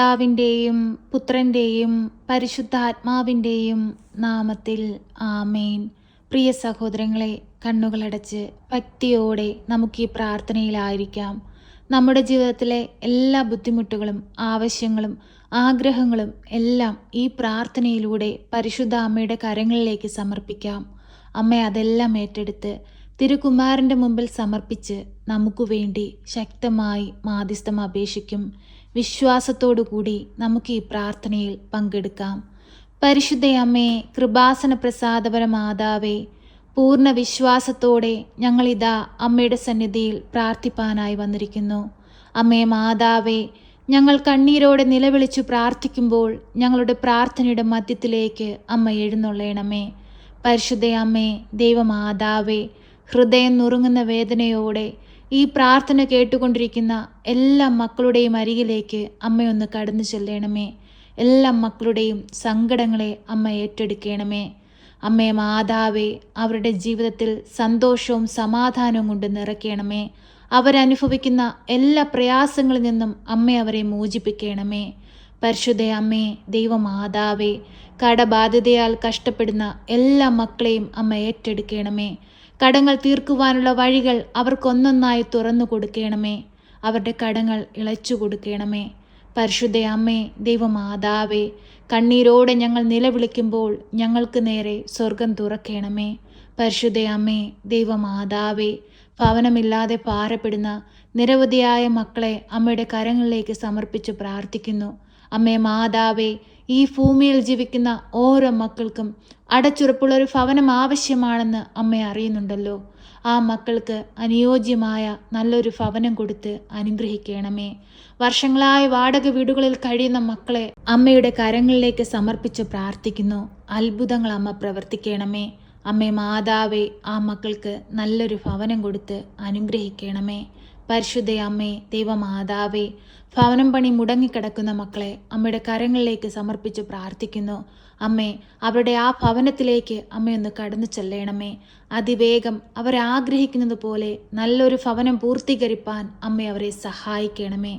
പിതാവിൻ്റെയും പുത്രൻ്റെയും പരിശുദ്ധാത്മാവിൻ്റെയും നാമത്തിൽ ആമേൻ. പ്രിയ സഹോദരങ്ങളെ, കണ്ണുകളടച്ച് ഭക്തിയോടെ നമുക്ക് ഈ പ്രാർത്ഥനയിലായിരിക്കാം. നമ്മുടെ ജീവിതത്തിലെ എല്ലാ ബുദ്ധിമുട്ടുകളും ആവശ്യങ്ങളും ആഗ്രഹങ്ങളും എല്ലാം ഈ പ്രാർത്ഥനയിലൂടെ പരിശുദ്ധ അമ്മയുടെ കരങ്ങളിലേക്ക് സമർപ്പിക്കാം. അമ്മ അതെല്ലാം ഏറ്റെടുത്ത് തിരുകുമാരൻ്റെ മുമ്പിൽ സമർപ്പിച്ച് നമുക്ക് വേണ്ടി ശക്തമായി മാധ്യസ്ഥം അപേക്ഷിക്കും. വിശ്വാസത്തോടു കൂടി നമുക്ക് ഈ പ്രാർത്ഥനയിൽ പങ്കെടുക്കാം. പരിശുദ്ധയമ്മേ, കൃപാസന പ്രസാദപര മാതാവേ, പൂർണ്ണ വിശ്വാസത്തോടെ ഞങ്ങളിതാ അമ്മയുടെ സന്നിധിയിൽ പ്രാർത്ഥിപ്പാനായി വന്നിരിക്കുന്നു. അമ്മേ മാതാവേ, ഞങ്ങൾ കണ്ണീരോടെ നിലവിളിച്ചു പ്രാർത്ഥിക്കുമ്പോൾ ഞങ്ങളുടെ പ്രാർത്ഥനയുടെ മധ്യത്തിലേക്ക് അമ്മ എഴുന്നള്ളണമേ. പരിശുദ്ധയമ്മേ, ദൈവമാതാവേ, ഹൃദയം നുറുങ്ങുന്ന വേദനയോടെ ഈ പ്രാർത്ഥന കേട്ടുകൊണ്ടിരിക്കുന്ന എല്ലാ മക്കളുടെയും അരികിലേക്ക് അമ്മയൊന്ന് കടന്നു ചെല്ലണമേ. എല്ലാ മക്കളുടെയും സങ്കടങ്ങളെ അമ്മ ഏറ്റെടുക്കണമേ. അമ്മേ മാതാവേ, അവരുടെ ജീവിതത്തിൽ സന്തോഷവും സമാധാനവും കൊണ്ട് നിറയ്ക്കണമേ. അവരനുഭവിക്കുന്ന എല്ലാ പ്രയാസങ്ങളിൽ നിന്നും അമ്മ അവരെ മോചിപ്പിക്കണമേ. പരിശുദ്ധ അമ്മേ, ദൈവമാതാവേ, കടബാധ്യതയാൽ കഷ്ടപ്പെടുന്ന എല്ലാ മക്കളെയും അമ്മ ഏറ്റെടുക്കണമേ. കടങ്ങൾ തീർക്കുവാനുള്ള വഴികൾ അവർക്കൊന്നൊന്നായി തുറന്നു കൊടുക്കണമേ. അവരുടെ കടങ്ങൾ ഇളച്ചു കൊടുക്കണമേ. പരിശുദ്ധ അമ്മേ, ദൈവമാതാവേ, കണ്ണീരോടെ ഞങ്ങൾ നിലവിളിക്കുമ്പോൾ ഞങ്ങൾക്ക് നേരെ സ്വർഗം തുറക്കണമേ. പരിശുദ്ധ അമ്മേ, ദൈവമാതാവേ, ഭവനമില്ലാതെ ഭാരപ്പെടുന്ന നിരവധിയായ മക്കളെ അമ്മയുടെ കരങ്ങളിലേക്ക് സമർപ്പിച്ച് പ്രാർത്ഥിക്കുന്നു. അമ്മേ മാതാവേ, ഈ ഭൂമിയിൽ ജീവിക്കുന്ന ഓരോ മക്കൾക്കും അടച്ചുറപ്പുള്ളൊരു ഭവനം ആവശ്യമാണെന്ന് അമ്മ അറിയുന്നുണ്ടല്ലോ. ആ മക്കൾക്ക് അനുയോജ്യമായ നല്ലൊരു ഭവനം കൊടുത്ത് അനുഗ്രഹിക്കണമേ. വർഷങ്ങളായി വാടക വീടുകളിൽ കഴിയുന്ന മക്കളെ അമ്മയുടെ കരങ്ങളിലേക്ക് സമർപ്പിച്ച് പ്രാർത്ഥിക്കുന്നു. അത്ഭുതങ്ങൾ അമ്മ പ്രവർത്തിക്കണമേ. അമ്മേ മാതാവേ, ആ മക്കൾക്ക് നല്ലൊരു ഭവനം കൊടുത്ത് അനുഗ്രഹിക്കണമേ. പരിശുദ്ധ അമ്മേ, ദൈവമാതാവേ, ഭവനം പണി മുടങ്ങിക്കിടക്കുന്ന മക്കളെ അമ്മയുടെ കരങ്ങളിലേക്ക് സമർപ്പിച്ച് പ്രാർത്ഥിക്കുന്നു. അമ്മേ, അവരുടെ ആ ഭവനത്തിലേക്ക് അമ്മയൊന്ന് കടന്നു ചെല്ലണമേ. അതിവേഗം അവരാഗ്രഹിക്കുന്നത് പോലെ നല്ലൊരു ഭവനം പൂർത്തീകരിപ്പാൻ അമ്മ അവരെ സഹായിക്കണമേ.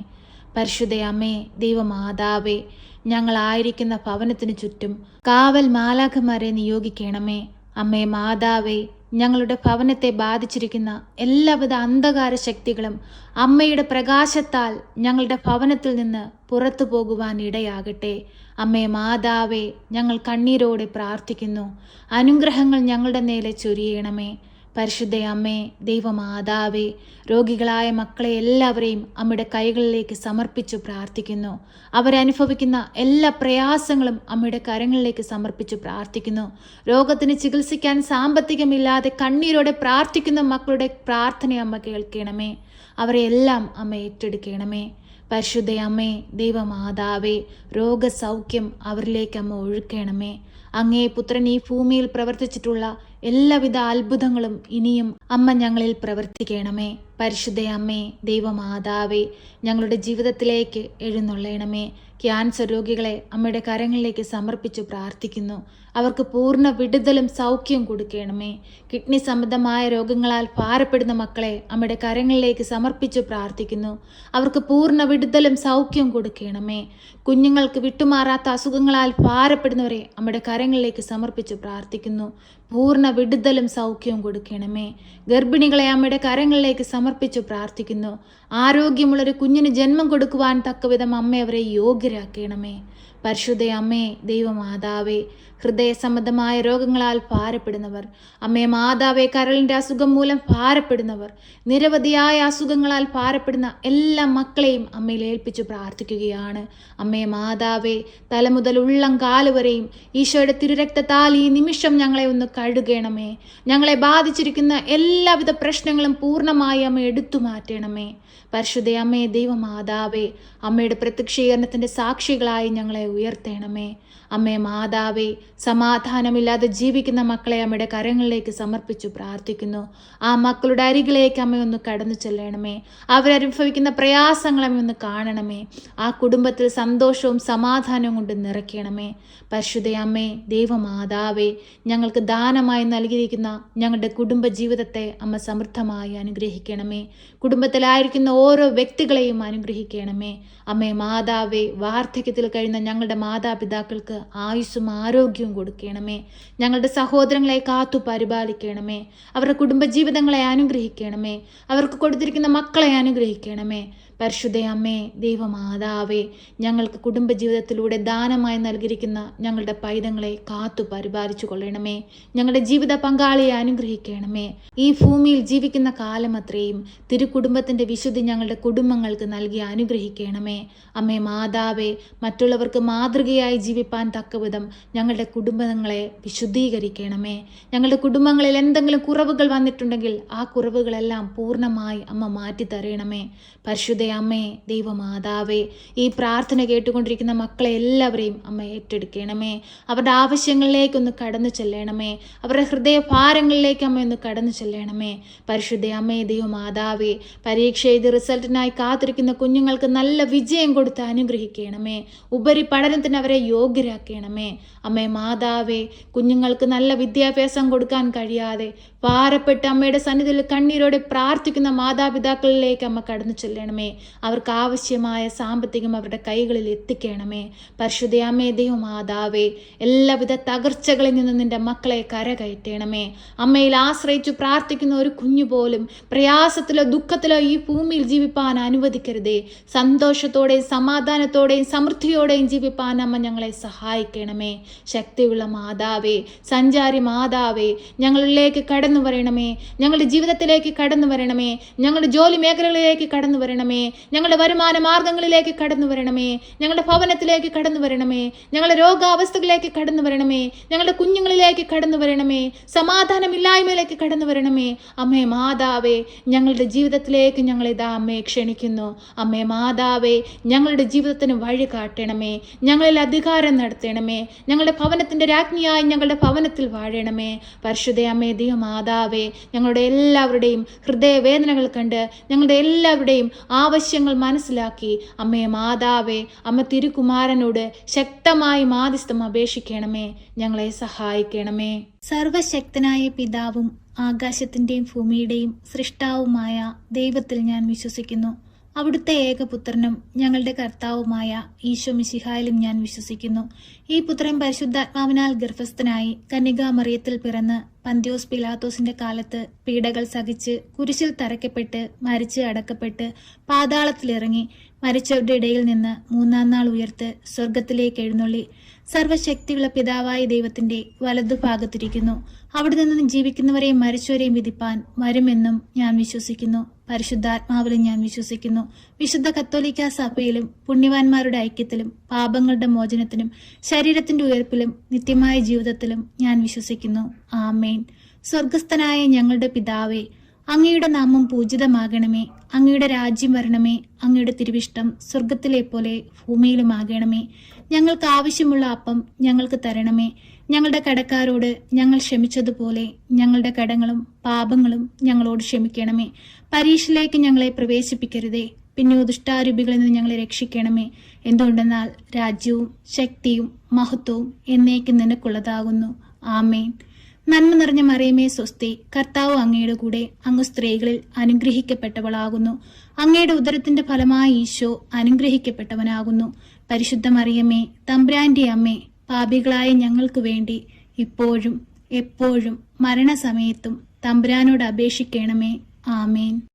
പരിശുദ്ധ അമ്മേ, ദൈവമാതാവേ, ഞങ്ങളായിരിക്കുന്ന ഭവനത്തിന് ചുറ്റും കാവൽ മാലാഖമാരെ നിയോഗിക്കണമേ. അമ്മേ മാതാവേ, ഞങ്ങളുടെ ഭവനത്തെ ബാധിച്ചിരിക്കുന്ന എല്ലാവിധ അന്ധകാര ശക്തികളും അമ്മയുടെ പ്രകാശത്താൽ ഞങ്ങളുടെ ഭവനത്തിൽ നിന്ന് പുറത്തു പോകുവാൻ ഇടയാകട്ടെ. അമ്മേ മാതാവേ, ഞങ്ങൾ കണ്ണീരോടെ പ്രാർത്ഥിക്കുന്നു. അനുഗ്രഹങ്ങൾ ഞങ്ങളുടെ നേരെ ചൊരിയണമേ. പരിശുദ്ധ അമ്മേ, ദൈവമാതാവേ, രോഗികളായ മക്കളെ എല്ലാവരെയും അമ്മയുടെ കൈകളിലേക്ക് സമർപ്പിച്ചു പ്രാർത്ഥിക്കുന്നു. അവരനുഭവിക്കുന്ന എല്ലാ പ്രയാസങ്ങളും അമ്മയുടെ കരങ്ങളിലേക്ക് സമർപ്പിച്ചു പ്രാർത്ഥിക്കുന്നു. രോഗത്തിന് ചികിത്സിക്കാൻ സാമ്പത്തികമില്ലാതെ കണ്ണീരോടെ പ്രാർത്ഥിക്കുന്ന മക്കളുടെ പ്രാർത്ഥന അമ്മ കേൾക്കണമേ. അവരെ എല്ലാം അമ്മ ഏറ്റെടുക്കണമേ. പരിശുദ്ധ അമ്മേ, ദൈവമാതാവേ, രോഗസൗഖ്യം അവരിലേക്ക് അമ്മ ഒഴുക്കണമേ. അങ്ങേ പുത്രൻ ഈ ഭൂമിയിൽ പ്രവർത്തിച്ചിട്ടുള്ള എല്ലാവിധ അത്ഭുതങ്ങളും ഇനിയും അമ്മ ഞങ്ങളിൽ പ്രവർത്തിക്കണമേ. പരിശുദ്ധ അമ്മേ, ദൈവമാതാവേ, ഞങ്ങളുടെ ജീവിതത്തിലേക്ക് എഴുന്നള്ളണമേ. ക്യാൻസർ രോഗികളെ അമ്മയുടെ കരങ്ങളിലേക്ക് സമർപ്പിച്ചു പ്രാർത്ഥിക്കുന്നു. അവർക്ക് പൂർണ്ണ വിടുതലും സൗഖ്യവും കൊടുക്കണമേ. കിഡ്നി സംബന്ധമായ രോഗങ്ങളാൽ ഭാരപ്പെടുന്ന മക്കളെ അമ്മയുടെ കരങ്ങളിലേക്ക് സമർപ്പിച്ചു പ്രാർത്ഥിക്കുന്നു. അവർക്ക് പൂർണ്ണ വിടുതലും സൗഖ്യവും കൊടുക്കണമേ. കുഞ്ഞുങ്ങൾക്ക് വിട്ടുമാറാത്ത അസുഖങ്ങളാൽ ഭാരപ്പെടുന്നവരെ അമ്മയുടെ കരങ്ങളിലേക്ക് സമർപ്പിച്ചു പ്രാർത്ഥിക്കുന്നു. പൂർണ്ണ വിടുതലും സൗഖ്യവും കൊടുക്കണമേ. ഗർഭിണികളെ അമ്മയുടെ കരങ്ങളിലേക്ക് സമർപ്പിച്ചു പ്രാർത്ഥിക്കുന്നു. ആരോഗ്യമുള്ളൊരു കുഞ്ഞിന് ജന്മം കൊടുക്കുവാൻ തക്കവിധം അമ്മ അവരെ യോഗ്യരാക്കണമേ. പരിശുദ്ധ അമ്മേ, ദൈവമാതാവേ, ഹൃദയ സംബന്ധമായ രോഗങ്ങളാൽ ഭാരപ്പെടുന്നവർ, അമ്മേ മാതാവേ, കരളിൻ്റെ അസുഖം മൂലം ഭാരപ്പെടുന്നവർ, നിരവധിയായ അസുഖങ്ങളാൽ ഭാരപ്പെടുന്ന എല്ലാ മക്കളെയും അമ്മയിൽ ഏൽപ്പിച്ചു പ്രാർത്ഥിക്കുകയാണ്. അമ്മേ മാതാവേ, തലമുതൽ ഉള്ളം കാലുവരെയും ഈശോയുടെ തിരുരക്തത്താൽ ഈ നിമിഷം ഞങ്ങളെ ഒന്ന് കഴുകണമേ. ഞങ്ങളെ ബാധിച്ചിരിക്കുന്ന എല്ലാവിധ പ്രശ്നങ്ങളും പൂർണ്ണമായി അമ്മ എടുത്തു മാറ്റണമേ. പരിശുദ്ധ അമ്മേ, ദൈവമാതാവേ, അമ്മയുടെ പ്രത്യക്ഷീകരണത്തിൻ്റെ സാക്ഷികളായി ഞങ്ങളെ ഉയർത്തണമേ. അമ്മേ മാതാവേ, സമാധാനമില്ലാതെ ജീവിക്കുന്ന മക്കളെ അമ്മയുടെ കരങ്ങളിലേക്ക് സമർപ്പിച്ചു പ്രാർത്ഥിക്കുന്നു. ആ മക്കളുടെ അരികിലേക്ക് അമ്മ ഒന്ന് കടന്നു ചെല്ലണമേ. അവരനുഭവിക്കുന്ന പ്രയാസങ്ങൾ അമ്മ ഒന്ന് കാണണമേ. ആ കുടുംബത്തിൽ സന്തോഷവും സമാധാനവും കൊണ്ട് നിറയ്ക്കണമേ. പരിശുദ്ധ അമ്മേ, ദൈവമാതാവേ, ഞങ്ങൾക്ക് ദാനമായി നൽകിയിരിക്കുന്ന ഞങ്ങളുടെ കുടുംബ ജീവിതത്തെ അമ്മ സമൃദ്ധമായി അനുഗ്രഹിക്കണമേ. കുടുംബത്തിലായിരിക്കുന്ന ഓരോ വ്യക്തികളെയും അനുഗ്രഹിക്കണമേ. അമ്മേ മാതാവേ, വാർദ്ധക്യത്തിൽ കഴിയുന്ന ഞങ്ങളുടെ മാതാപിതാക്കൾക്ക് ആയുസ്സും ആരോഗ്യവും കൊടുക്കണമേ. ഞങ്ങളുടെ സഹോദരങ്ങളെ കാത്തു പരിപാലിക്കണമേ. അവരുടെ കുടുംബജീവിതങ്ങളെ അനുഗ്രഹിക്കണമേ. അവർക്ക് കൊടുത്തിരിക്കുന്ന മക്കളെ അനുഗ്രഹിക്കണമേ. പരിശുദ്ധ അമ്മേ, ദൈവമാതാവേ, ഞങ്ങൾക്ക് കുടുംബജീവിതത്തിലൂടെ ദാനമായി നൽകിയിരിക്കുന്ന ഞങ്ങളുടെ പൈതങ്ങളെ കാത്തു പരിപാലിച്ചു കൊള്ളണമേ. ഞങ്ങളുടെ ജീവിത പങ്കാളിയെ അനുഗ്രഹിക്കണമേ. ഈ ഭൂമിയിൽ ജീവിക്കുന്ന കാലം അത്രയും തിരുക്കുടുംബത്തിൻ്റെ വിശുദ്ധി ഞങ്ങളുടെ കുടുംബങ്ങൾക്ക് നൽകി അനുഗ്രഹിക്കണമേ. അമ്മേ മാതാവേ, മറ്റുള്ളവർക്ക് മാതൃകയായി ജീവിപ്പാൻ തക്കവിധം ഞങ്ങളുടെ കുടുംബങ്ങളെ വിശുദ്ധീകരിക്കണമേ. ഞങ്ങളുടെ കുടുംബങ്ങളിൽ എന്തെങ്കിലും കുറവുകൾ വന്നിട്ടുണ്ടെങ്കിൽ ആ കുറവുകളെല്ലാം പൂർണ്ണമായി അമ്മ മാറ്റിത്തരണമേ. പരിശുദ്ധ അമ്മേ, ദൈവമാതാവേ, ഈ പ്രാർത്ഥന കേട്ടുകൊണ്ടിരിക്കുന്ന മക്കളെ എല്ലാവരെയും അമ്മ ഏറ്റെടുക്കണമേ. അവരുടെ ആവശ്യങ്ങളിലേക്കൊന്ന് കടന്നു ചെല്ലണമേ. അവരുടെ ഹൃദയഭാരങ്ങളിലേക്ക് അമ്മ ഒന്ന് കടന്നു ചെല്ലണമേ. പരിശുദ്ധ അമ്മേ, ദൈവമാതാവേ, പരീക്ഷ എഴുതി റിസൾട്ടിനായി കാത്തിരിക്കുന്ന കുഞ്ഞുങ്ങൾക്ക് നല്ല വിജയം കൊടുത്ത് അനുഗ്രഹിക്കണമേ. ഉപരിപഠനത്തിന് അവരെ യോഗ്യരാക്കണമേ. അമ്മേ മാതാവേ, കുഞ്ഞുങ്ങൾക്ക് നല്ല വിദ്യാഭ്യാസം കൊടുക്കാൻ കഴിയാതെ ഭാരപ്പെട്ട് അമ്മയുടെ സന്നിധിയിൽ കണ്ണീരോടെ പ്രാർത്ഥിക്കുന്ന മാതാപിതാക്കളിലേക്ക് അമ്മ കടന്നു ചെല്ലണമേ. അവർക്ക് ആവശ്യമായ സാമ്പത്തികം അവരുടെ കൈകളിൽ എത്തിക്കണമേ. പരിശുദ്ധ അമ്മേ, ദൈവമാതാവേ, എല്ലാവിധ തകർച്ചകളിൽ നിന്ന് നിന്റെ മക്കളെ കരകയറ്റണമേ. അമ്മയിൽ ആശ്രയിച്ചു പ്രാർത്ഥിക്കുന്ന ഒരു കുഞ്ഞു പോലും പ്രയാസത്തിലോ ദുഃഖത്തിലോ ഈ ഭൂമിയിൽ ജീവിപ്പാൻ അനുവദിക്കരുതേ. സന്തോഷത്തോടെയും സമാധാനത്തോടെയും സമൃദ്ധിയോടെയും ജീവിപ്പാൻ അമ്മ ഞങ്ങളെ സഹായിക്കണമേ. ശക്തിയുള്ള മാതാവേ, സഞ്ചാരി മാതാവേ, ഞങ്ങളിലേക്ക് കടന്നു വരണമേ. ഞങ്ങളുടെ ജീവിതത്തിലേക്ക് കടന്നു വരണമേ. ഞങ്ങളുടെ ജോലി മേഖലകളിലേക്ക് കടന്നു വരണമേ. ഞങ്ങളുടെ വരുമാന മാർഗങ്ങളിലേക്ക് കടന്നു വരണമേ. ഞങ്ങളുടെ ഭവനത്തിലേക്ക് കടന്നു വരണമേ. ഞങ്ങളുടെ രോഗാവസ്ഥകളിലേക്ക് കടന്നു വരണമേ. ഞങ്ങളുടെ കുഞ്ഞുങ്ങളിലേക്ക് കടന്നു വരണമേ. സമാധാനമില്ലായ്മയിലേക്ക് കടന്നു വരണമേ. അമ്മേ മാതാവേ, ഞങ്ങളുടെ ജീവിതത്തിലേക്ക് ഞങ്ങളിതാ അമ്മയെ ക്ഷണിക്കുന്നു. അമ്മേ മാതാവേ, ഞങ്ങളുടെ ജീവിതത്തിന് വഴി കാട്ടണമേ. ഞങ്ങളിൽ അധികാരം നടത്തണമേ. ഞങ്ങളുടെ ഭവനത്തിൻ്റെ രാജ്ഞിയായി ഞങ്ങളുടെ ഭവനത്തിൽ വാഴണമേ. പരിശുദ്ധ അമ്മേ, ദൈവമാതാവേ, ഞങ്ങളുടെ എല്ലാവരുടെയും ഹൃദയവേദനകൾ കണ്ട് ഞങ്ങളുടെ എല്ലാവരുടെയും ആവശ്യങ്ങൾ മനസ്സിലാക്കി അമ്മേ മാതാവേ, അമ്മ തിരുകുമാരനോട് ശക്തമായി മാധ്യസ്ഥം അപേക്ഷിക്കണമേ. ഞങ്ങളെ സഹായിക്കണമേ. സർവശക്തനായ പിതാവും ആകാശത്തിൻ്റെയും ഭൂമിയുടെയും സൃഷ്ടാവുമായ ദൈവത്തിൽ ഞാൻ വിശ്വസിക്കുന്നു. അവിടുത്തെ ഏകപുത്രനും ഞങ്ങളുടെ കർത്താവുമായ ഈശോ മിശിഹായിലും ഞാൻ വിശ്വസിക്കുന്നു. ഈ പുത്രൻ പരിശുദ്ധാത്മാവിനാൽ ഗർഭസ്ഥനായി കന്യകാമറിയത്തിൽ പിറന്ന് പന്ത്യോസ് പിലാത്തോസിന്റെ കാലത്ത് പീഡകൾ സഹിച്ച് കുരിശിൽ തറയ്ക്കപ്പെട്ട് മരിച്ച് അടക്കപ്പെട്ട് പാതാളത്തിലിറങ്ങി മരിച്ചവരുടെ ഇടയിൽ നിന്ന് മൂന്നാം നാൾ ഉയർത്ത് സ്വർഗത്തിലേക്ക് എഴുന്നള്ളി സർവശക്തിയുള്ള പിതാവായ ദൈവത്തിന്റെ വലതുഭാഗത്തിരിക്കുന്നു. അവിടെ നിന്നും ജീവിക്കുന്നവരെയും മരിച്ചവരെയും വിധിപ്പാൻ വരുമെന്നും ഞാൻ വിശ്വസിക്കുന്നു. പരിശുദ്ധാത്മാവിലും ഞാൻ വിശ്വസിക്കുന്നു. വിശുദ്ധ കത്തോലിക്കാ സഭയിലും പുണ്യവാന്മാരുടെ ഐക്യത്തിലും പാപങ്ങളുടെ മോചനത്തിനും ശരീരത്തിന്റെ ഉയർപ്പിലും നിത്യമായ ജീവിതത്തിലും ഞാൻ വിശ്വസിക്കുന്നു. ആമേൻ. സ്വർഗസ്ഥനായ ഞങ്ങളുടെ പിതാവേ, അങ്ങയുടെ നാമം പൂജിതമാകണമേ. അങ്ങയുടെ രാജ്യം വരണമേ. അങ്ങയുടെ തിരുവിഷ്ടം സ്വർഗത്തിലെ പോലെ ഭൂമിയിലുമാകണമേ. ഞങ്ങൾക്ക് ആവശ്യമുള്ള അപ്പം ഞങ്ങൾക്ക് തരണമേ. ഞങ്ങളുടെ കടക്കാരോട് ഞങ്ങൾ ക്ഷമിച്ചതുപോലെ ഞങ്ങളുടെ കടങ്ങളും പാപങ്ങളും ഞങ്ങളോട് ക്ഷമിക്കണമേ. പരീക്ഷയിലേക്ക് ഞങ്ങളെ പ്രവേശിപ്പിക്കരുതേ, പിന്നെയോ ദുഷ്ടാരൂപികളിൽ നിന്ന് ഞങ്ങളെ രക്ഷിക്കണമേ. എന്തുകൊണ്ടെന്നാൽ രാജ്യവും ശക്തിയും മഹത്വവും എന്നേക്കും നിനക്കുള്ളതാകുന്നു. ആമേൻ. നന്മ നിറഞ്ഞ മറിയമേ സ്വസ്തി, കർത്താവ് അങ്ങയുടെ കൂടെ, അങ്ങ് സ്ത്രീകളിൽ അനുഗ്രഹിക്കപ്പെട്ടവളാകുന്നു. അങ്ങയുടെ ഉദരത്തിന്റെ ഫലമായി ഈശോ അനുഗ്രഹിക്കപ്പെട്ടവനാകുന്നു. പരിശുദ്ധ മറിയമേ, തമ്പുരാന്റെ അമ്മേ, പാപികളായ ഞങ്ങൾക്ക് വേണ്ടി ഇപ്പോഴും എപ്പോഴും മരണസമയത്തും തമ്പുരാനോട് അപേക്ഷിക്കണമേ. ആമേൻ.